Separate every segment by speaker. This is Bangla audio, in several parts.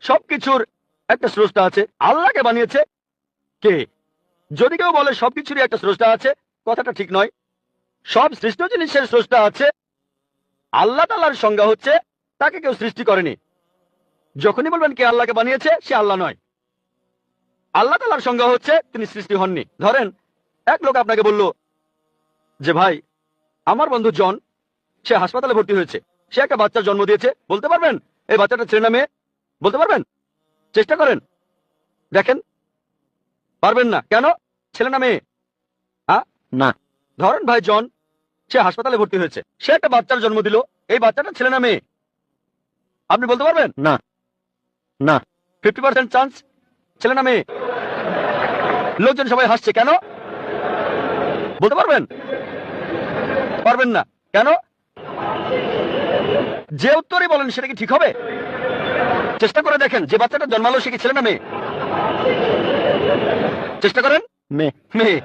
Speaker 1: সবকিছুর একটা স্রষ্টা আছে, আল্লাহকে বানিয়েছে কে? যদি কেউ বলে সবকিছুরই একটা স্রষ্টা আছে, কথাটা ঠিক নয়। সব সৃষ্ট জিনিসের স্রষ্টা আছে। আল্লাহ তাআলার সংজ্ঞা হচ্ছে তাকে কেউ সৃষ্টি করেনি। যখনই বলবেন কে আল্লাহকে বানিয়েছে, সে আল্লাহ নয়। আল্লাহ তাআলার সংজ্ঞা হচ্ছে তিনি সৃষ্টি হননি। ধরেন এক লোক আপনাকে বলল যে ভাই, আমার বন্ধু জন, সে হাসপাতালে ভর্তি হয়েছে, সে একটা বাচ্চার জন্ম দিয়েছে। বলতে পারবেন এই বাচ্চাটা ছেলে না মেয়ে? বলতে পারবেন? চেষ্টা করেন, দেখেন। পারবেন না কেন? ছেলে না মেয়ে? না। ধরেন ভাই জন, সে হাসপাতালে ভর্তি হয়েছে, সে একটা বাচ্চার জন্ম দিল। এই বাচ্চাটা ছেলে না মেয়ে? আপনি বলতে পারবেন? না, না। 50% চান্স ছেলে না মেয়ে। লোকজন সবাই হাসছে কেন? বলতে পারবেন? পারবেন না কেন? যে উত্তরই বলেন সেটা কি ঠিক হবে? চেষ্টা করে দেখেন, যে বাচ্চাটা জন্মালো সে কি ছেলে না মেয়ে? চেষ্টা করেন। মেয়ে। মেয়ে।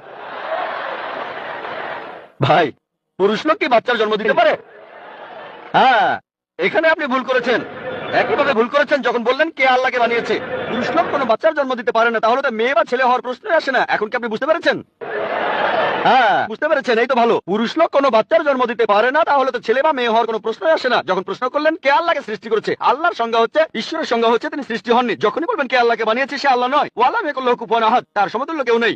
Speaker 1: ভাই, পুরুষ লোক কি বাচ্চার জন্ম দিতে পারে? হ্যাঁ, এখানে আপনি ভুল করেছেন। একইভাবে ভুল করেছেন যখন বললেন কে আল্লাহকে বানিয়েছে। পুরুষ লোক কোনো বাচ্চার জন্ম দিতে পারে না, তাহলে তো মেয়ে বা ছেলে হওয়ার প্রশ্নই আসে না। এখন কি আপনি বুঝতে পেরেছেন? হ্যাঁ, বুঝতে পেরেছেন, এই তো ভালো। পুরুষ লোক কোনো বাচ্চার জন্ম দিতে পারে না, তাহলে তো ছেলে বা মেয়ে হওয়ার কোনো প্রশ্নই আসে না। যখন প্রশ্ন করলেন কে আল্লাহকে সৃষ্টি করেছে, আল্লাহর সংজ্ঞা হচ্ছে, ঈশ্বরের সংজ্ঞা হচ্ছে তিনি সৃষ্টি হননি। যখনই বলবেন কে আল্লাহকে বানিয়েছে, সে আল্লাহ নয়। ওয়ালাম ইয়াকুল লাহু কুফুয়ান আহাদ, তার সমতুল্য কেউ নেই।